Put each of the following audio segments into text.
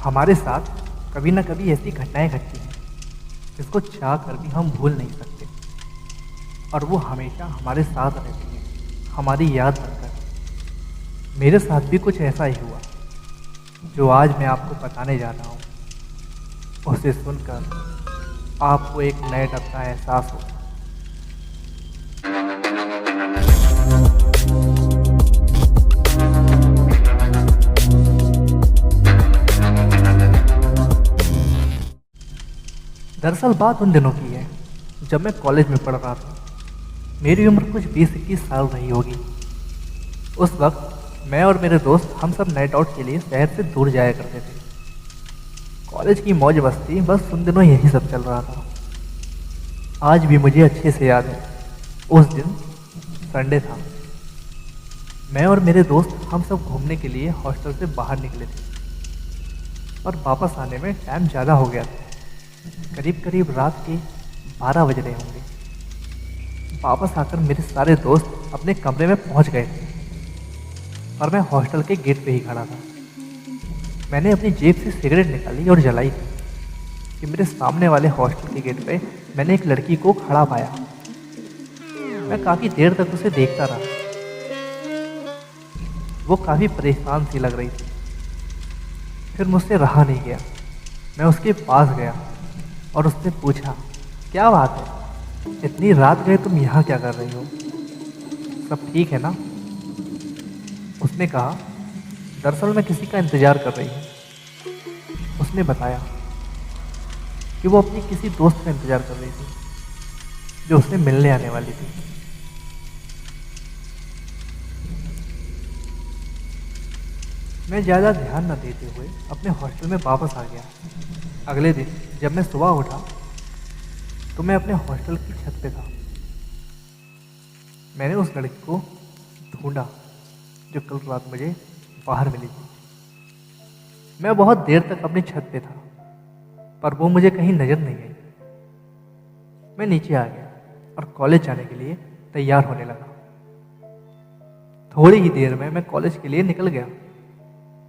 हमारे साथ कभी ना कभी ऐसी घटनाएं घटती हैं जिसको चाह कर भी हम भूल नहीं सकते, और वो हमेशा हमारे साथ रहती हैं, हमारी याद बनकर। मेरे साथ भी कुछ ऐसा ही हुआ जो आज मैं आपको बताने जा रहा हूँ। उसे सुनकर आपको एक नए डर का एहसास होगा। दरअसल बात उन दिनों की है जब मैं कॉलेज में पढ़ रहा था। मेरी उम्र कुछ 20-21 साल रही होगी। उस वक्त मैं और मेरे दोस्त हम सब नाइट आउट के लिए शहर से दूर जाया करते थे। कॉलेज की मौज मस्ती बस उन दिनों यही सब चल रहा था। आज भी मुझे अच्छे से याद है, उस दिन संडे था। मैं और मेरे दोस्त हम सब घूमने के लिए हॉस्टल से बाहर निकले थे और वापस आने में टाइम ज़्यादा हो गया था। करीब करीब रात के 12 बज रहे होंगे। वापस आकर मेरे सारे दोस्त अपने कमरे में पहुंच गए थे और मैं हॉस्टल के गेट पे ही खड़ा था। मैंने अपनी जेब से सिगरेट निकाली और जलाई कि मेरे सामने वाले हॉस्टल के गेट पे मैंने एक लड़की को खड़ा पाया। मैं काफ़ी देर तक उसे देखता रहा। वो काफ़ी परेशान सी लग रही थी। फिर मुझसे रहा नहीं गया। मैं उसके पास गया और उससे पूछा, क्या बात है, इतनी रात गए तुम यहाँ क्या कर रही हो? सब ठीक है ना? उसने कहा, दरअसल मैं किसी का इंतज़ार कर रही हूँ। उसने बताया कि वो अपनी किसी दोस्त का इंतज़ार कर रही थी जो उससे मिलने आने वाली थी। मैं ज़्यादा ध्यान न देते हुए अपने हॉस्टल में वापस आ गया। अगले दिन जब मैं सुबह उठा तो मैं अपने हॉस्टल की छत पे था। मैंने उस लड़की को ढूंढा जो कल रात मुझे बाहर मिली थी। मैं बहुत देर तक अपनी छत पे था पर वो मुझे कहीं नज़र नहीं आई। मैं नीचे आ गया और कॉलेज जाने के लिए तैयार होने लगा। थोड़ी ही देर में मैं कॉलेज के लिए निकल गया।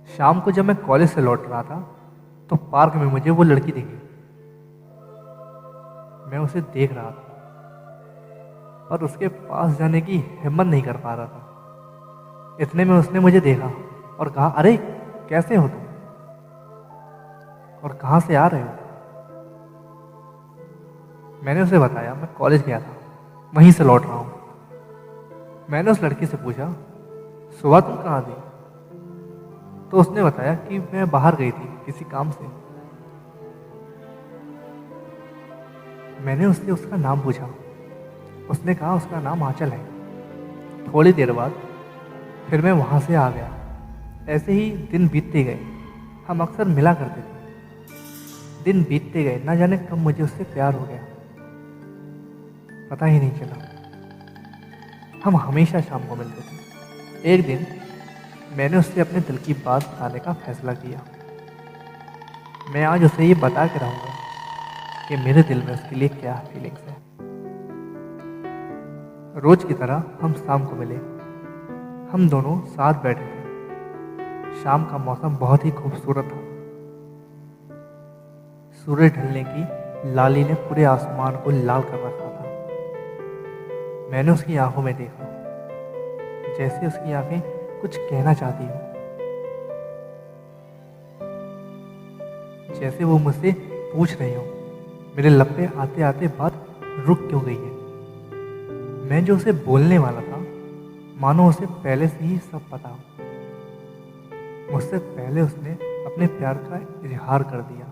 शाम को जब मैं कॉलेज से लौट रहा था तो पार्क में मुझे वो लड़की दिखी। मैं उसे देख रहा था और उसके पास जाने की हिम्मत नहीं कर पा रहा था। इतने में उसने मुझे देखा और कहा, अरे कैसे हो तुम और कहाँ से आ रहे हो? मैंने उसे बताया मैं कॉलेज गया था, वहीं से लौट रहा हूँ। मैंने उस लड़की से पूछा, सुबह तुम कहाँ थी? तो उसने बताया कि मैं बाहर गई थी किसी काम से। मैंने उससे उसका नाम पूछा। उसने कहा उसका नाम आंचल है। थोड़ी देर बाद फिर मैं वहाँ से आ गया। ऐसे ही दिन बीतते गए। हम अक्सर मिला करते थे। दिन बीतते गए, ना जाने कब मुझे उससे प्यार हो गया, पता ही नहीं चला। हम हमेशा शाम को मिलते थे। एक दिन मैंने उससे अपने दिल की बात बताने का फैसला किया। मैं आज उसे ये बता के रहूँगा कि मेरे दिल में उसके लिए क्या फीलिंग्स है। रोज की तरह हम शाम को मिले। हम दोनों साथ बैठे थे। शाम का मौसम बहुत ही खूबसूरत था। सूरज ढलने की लाली ने पूरे आसमान को लाल कर रखा था। मैंने उसकी आंखों में देखा, जैसे उसकी आंखें कुछ कहना चाहती हो, जैसे वो मुझसे पूछ रही हो, मेरे लब पे आते आते बात रुक क्यों गई है? मैं जो उसे बोलने वाला था, मानो उसे पहले से ही सब पता हो। मुझसे पहले उसने अपने प्यार का इजहार कर दिया।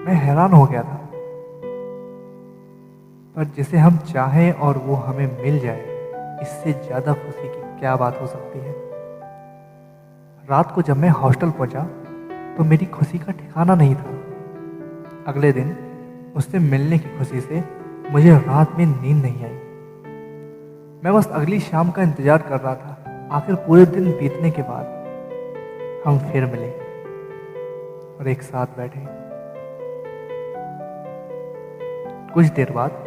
मैं हैरान हो गया था। पर जिसे हम चाहें और वो हमें मिल जाए, इससे ज़्यादा खुशी की क्या बात हो सकती है। रात को जब मैं हॉस्टल पहुंचा तो मेरी खुशी का ठिकाना नहीं था। अगले दिन उससे मिलने की खुशी से मुझे रात में नींद नहीं आई। मैं बस अगली शाम का इंतज़ार कर रहा था। आखिर पूरे दिन बीतने के बाद हम फिर मिले और एक साथ बैठे। कुछ देर बाद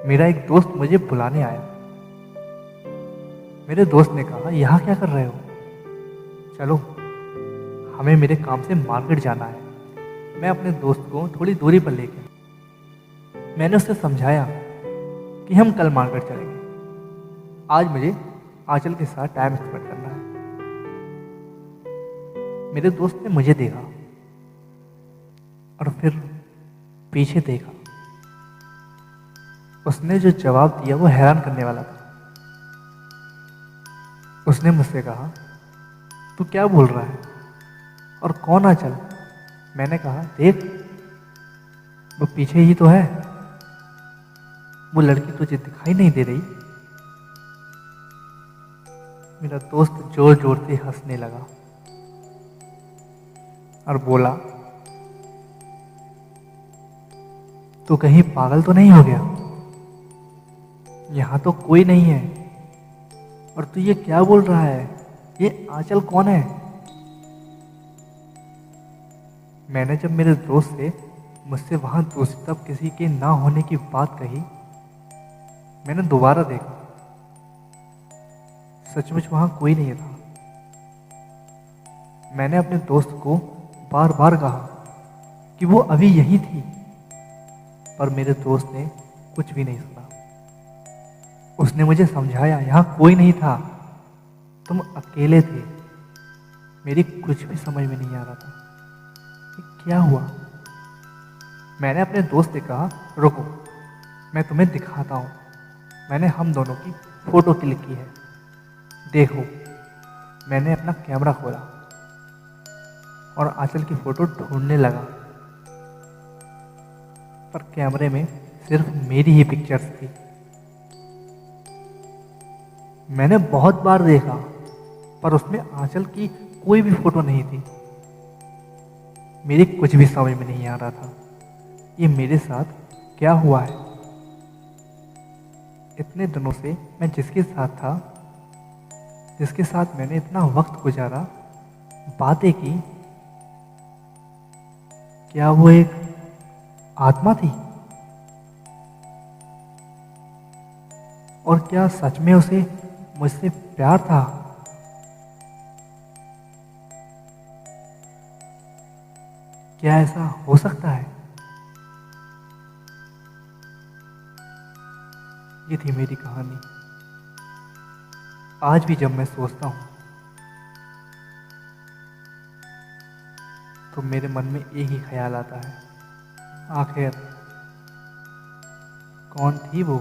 मेरा एक दोस्त मुझे बुलाने आया। मेरे दोस्त ने कहा, यहाँ क्या कर रहे हो? चलो हमें मेरे काम से मार्केट जाना है। मैं अपने दोस्त को थोड़ी दूरी पर लेके मैंने उससे समझाया कि हम कल मार्केट चलेंगे। आज मुझे आंचल के साथ टाइम स्पेंड करना है। मेरे दोस्त ने मुझे देखा और फिर पीछे देखा। उसने जो जवाब दिया वो हैरान करने वाला था। उसने मुझसे कहा, तू क्या बोल रहा है और कौन आंचल? मैंने कहा, देख वो पीछे ही तो है। वो लड़की तुझे दिखाई नहीं दे रही? मेरा दोस्त जोर जोर से हंसने लगा और बोला, तू कहीं पागल तो नहीं हो गया? यहाँ तो कोई नहीं है और तू ये क्या बोल रहा है? ये आंचल कौन है? मैंने जब मेरे दोस्त से मुझसे वहां दूसरी तरफ किसी के ना होने की बात कही, मैंने दोबारा देखा। सचमुच वहां कोई नहीं था। मैंने अपने दोस्त को बार बार कहा कि वो अभी यही थी, पर मेरे दोस्त ने कुछ भी नहीं सुना। उसने मुझे समझाया, यहाँ कोई नहीं था, तुम अकेले थे। मेरी कुछ भी समझ में नहीं आ रहा था कि क्या हुआ। मैंने अपने दोस्त से कहा, रुको मैं तुम्हें दिखाता हूँ। मैंने हम दोनों की फोटो क्लिक की है, देखो। मैंने अपना कैमरा खोला और आंचल की फोटो ढूंढने लगा, पर कैमरे में सिर्फ मेरी ही पिक्चर्स थी। मैंने बहुत बार देखा पर उसमें आंचल की कोई भी फोटो नहीं थी। मेरी कुछ भी समझ में नहीं आ रहा था, ये मेरे साथ क्या हुआ है। इतने दिनों से मैं जिसके साथ था, जिसके साथ मैंने इतना वक्त गुजारा, बातें की, क्या वो एक आत्मा थी? और क्या सच में उसे मुझसे प्यार था? क्या ऐसा हो सकता है? ये थी मेरी कहानी। आज भी जब मैं सोचता हूँ तो मेरे मन में एक ही ख्याल आता है, आखिर कौन थी वो?